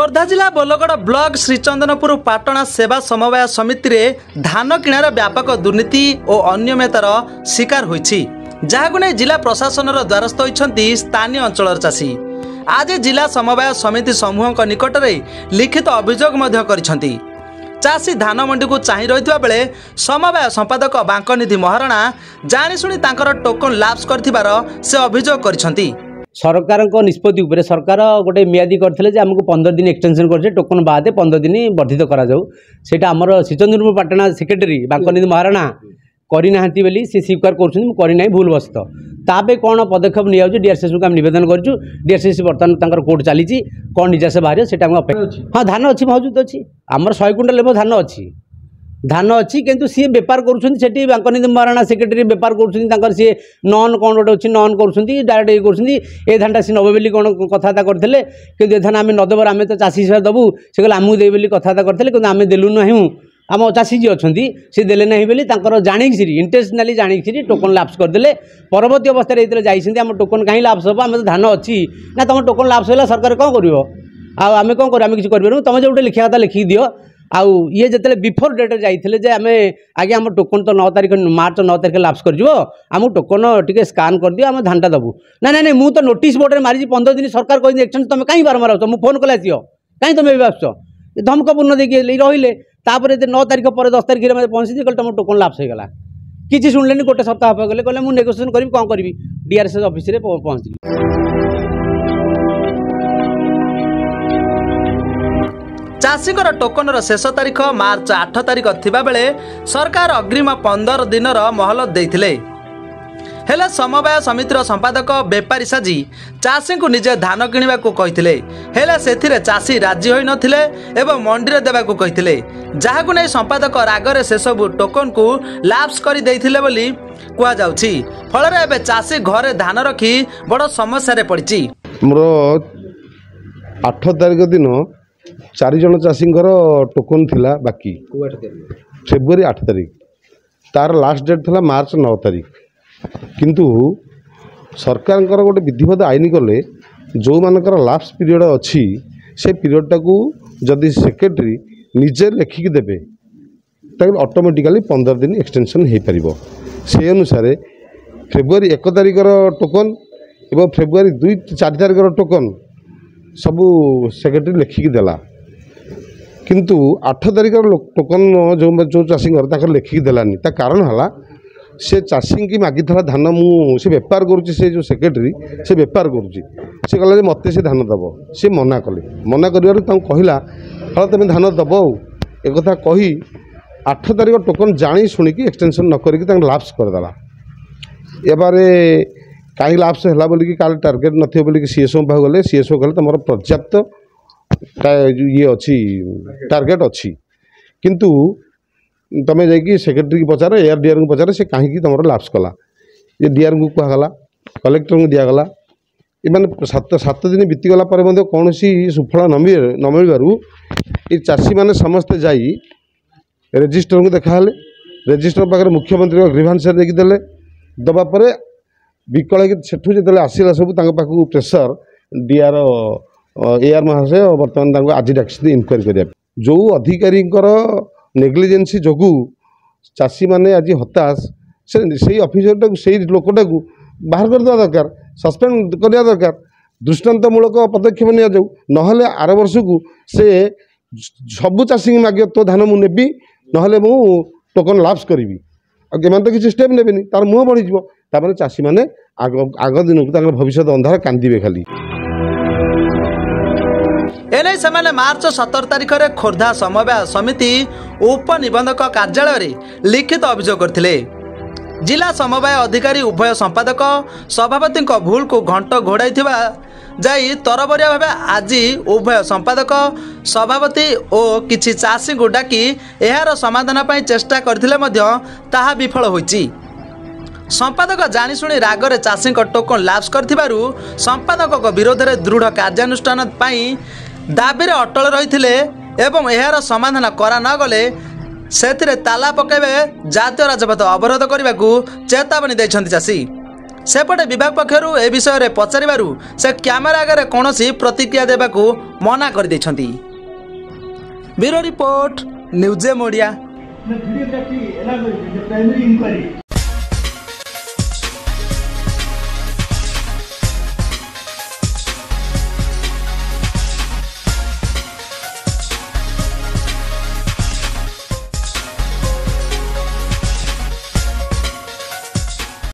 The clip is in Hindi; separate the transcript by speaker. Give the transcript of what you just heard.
Speaker 1: खोर्धा जिला बोलगड़ ब्लॉक श्रीचंदनपुर पाटणा सेवा समवाय समिति रे धान किणार व्यापक दुर्नीति और अनियमितार शिकार होईछि जहाकु नै जिला प्रशासन द्वारस्थ होइछन्ति स्थानीय अंचल चाषी। आज जिला समवाय समिति समूह निकट में लिखित अभियोग मध्य करिछन्ति। चाषी धान मंडी को चाहि रहितबा बेले समवाय संपादक बांकनिधि महाराणा जानिशुणी तांकर टोकन लाप्स करथिबार से अभियोग करिछन्ति।
Speaker 2: सरकार निष्पत्ति उपरे सरकार गोटे मियादी करते आमको 15 दिन एक्सटेंशन कर टोकन बाद 15 दिन वर्धित करा जाऊ सेटा हमर श्रीचंद्रपुर पाटणा सेक्रेटरी बांकनिधि महाराणा करना बोली सी स्वीकार करना भूल बसत तापे कौन पदक्षेप नि डीआरसीएस को आम नवेदन करूँ। डीआरसीएस बर्तमान कोर्ट चली कौन निजास बाहर से हाँ धान अच्छी मौजूद अच्छी आमर 100 क्विंटल लेवल धान अच्छी किंतु सी बेपार करुँच बांकनिधि महाराणा सेक्रेटरी बेपार कर सी नन कौन गोटे अच्छी नन कर डायरेक्ट ये धानटा सी नबे बोली कौन कथबार्ता करते कि धान आम नदेवर आम तो चाषी हिसाब दबू से कहले आमको दे बोली कथबार्ता करते कि आम देलु नहीं आम चाषी जी अच्छा सी देले नहीं बोली जाणी इंटेंशनाली जाणी टोकन लाप्स करदे। परवर्ती अवस्था जाइए आम टोकन कहीं लाप्स हम आम तो धान अच्छी ना तुम टोकन लाप्स है सरकार कौन कर आम कौन कर किसी कर तुम जो लिखा था लिखिक दियो आउ ये जिते बिफोर डेट जाइए आम आगे आम टोकन तो 9 तारीख मार्च 9 तारीख लाप्स कर आम टोकन टे स्कान कर दियो आम धानटा दबू ना ना नहीं मुझे तो नोटिस बोर्ड में मारी 15 दिन सरकार कही एक्शन तुम कहीं बारंबार आस मुझे फोन कले आसो कहीं तुम भी आस धमकपूर्ण देखिए रही 9 तारीख पर 10 तारीख में पहुँची कल तुम टोकन लाप्स होगा किसी शुणिले गोटे सप्ताह गले कहले मुझे नेगोसिएशन करी कौन करी डीआरसीएस ऑफिस में पहुँचली।
Speaker 1: चाषी टोकन शेष तारीख मार्च 8 तारीख थिबा बेले सरकार अग्रिम 15 दिन महलत देइथिले। हेले समवाय समितिर संपादक बेपारी साजी चाषी को निजे धान किणवा को कहिथिले हेले सेथिरे चाषी राजी होई नथिले एवं मंडी रे देबा को कहिथिले जाहाकु नै संपादक रागरे से सब टोकन को लाप्स करि देइथिले बोली कुआ जाउछि। फलरे एबे चाषी घरे धान रखी बड़ समस्या रे पड़िछि।
Speaker 3: मोर 8 तारीख दिन 4 जन चाषी टोकन थिला बाकी फेब्रुआरी 8 तारीख तार लास्ट डेट थिला मार्च 9 तारीख किंतु सरकार गोटे विधिवत आईन कले जो मानकर लाप्स पीरियड अच्छी से पीरियडटा को जदि सेक्रेटरी निजे लेखिक देवे तो ऑटोमेटिकली 15 दिन एक्सटेंशन हो पार से अनुसार फेब्रुआरी 1 तारीख टोकन एवं फेब्रुआरी 2-4 तारीख टोकन सबू सेक्रेटरी लेखिक देला किंतु 8 तारीख टोकन जो चाषी लेखिक देलानी ता कारण है से चाषी की मागी था धान मुझे बेपार करुँची से जो सेक्रेटरी से बेपार करुँची से कहला मत से धान दब से मना कले मना कर कहला हाँ तुम धान दब एक कही 8 तारीख टोकन जानी शुणिकी एक्सटेंशन न करके लाप्स करदेला। एबारे कहीं लाप्स है बोलिकी काल टार्गेट नथियो बोलिकी सीएसओ पाख गले सीएसओ कहले तुम पर्याप्त ये अच्छी टार्गेट अच्छी किंतु तुम जाकि सेक्रेटरी की पचार एआरडीआर को पचार से कहीं तुम लाप्स कला ये डीआर को कहला कलेक्टर को दिगला ये 7 दिन बीतीगला कौन सुफल न मिलू ये चाषी मैंने समस्ते जाई रेजिस्टर को देखा रेजिस्टर पाखे मुख्यमंत्री ग्रीभांस देखीदे दबापर विकल सेठू जो आसला सब पाखु प्रेसर डीआर एआर महाशय बर्तमान आज डाक इनक्वारी करने जो अधिकारी नेग्लिजेंसी जोगु चाषी माने आज हताश से ऑफिसर से लोकटा को बाहर कर देवा दरकार सस्पेंड करवा दरकार दृष्टांतमूलक पदक्षेप नि जाऊ नहले आर वर्ष को से सबू चाषी मागे तो धान मु नेबी नहले मु टोकन लाप्स करी तो किसी स्टेप नेबेनी तार मुह बढ़ी चाषी माने आग दिन को भविष्य अंधार कांदिबे खाली।
Speaker 1: एने सेमाने मार्च 17 तारीख रे खोर्धा समवाय समिति उपनिबंधक कार्यालय लिखित अभियोग करथिले। जिला समवाय अधिकारी उभय संपादक सभापति भूल को घंट घोड़ाई जाई तरबरिया भावे आज उभय संपादक सभापति और किछि चाषी को डाकी एहार समाधान पाई चेष्टा करथिले मध्य ताहा विफल होईछि। संपादक जानिशुणी रागरे चाषी टोकन लाप्स करथिबारु संपादक विरोध में दृढ़ कार्यानुष्ठान पाई दाबी अटल रही एवं यार समाधान करा न गले से ताला पकेबे जातीय राजपथ अवरोध करने को चेतावनी देछन्ति चाषी। सेपटे विभाग पक्षर ए विषय में पचारू से कैमेरा आगे कौन प्रतिक्रिया देवाक ମନା କରିଦେଇଛନ୍ତି। Bureau report news M Odia.
Speaker 4: Primary inquiry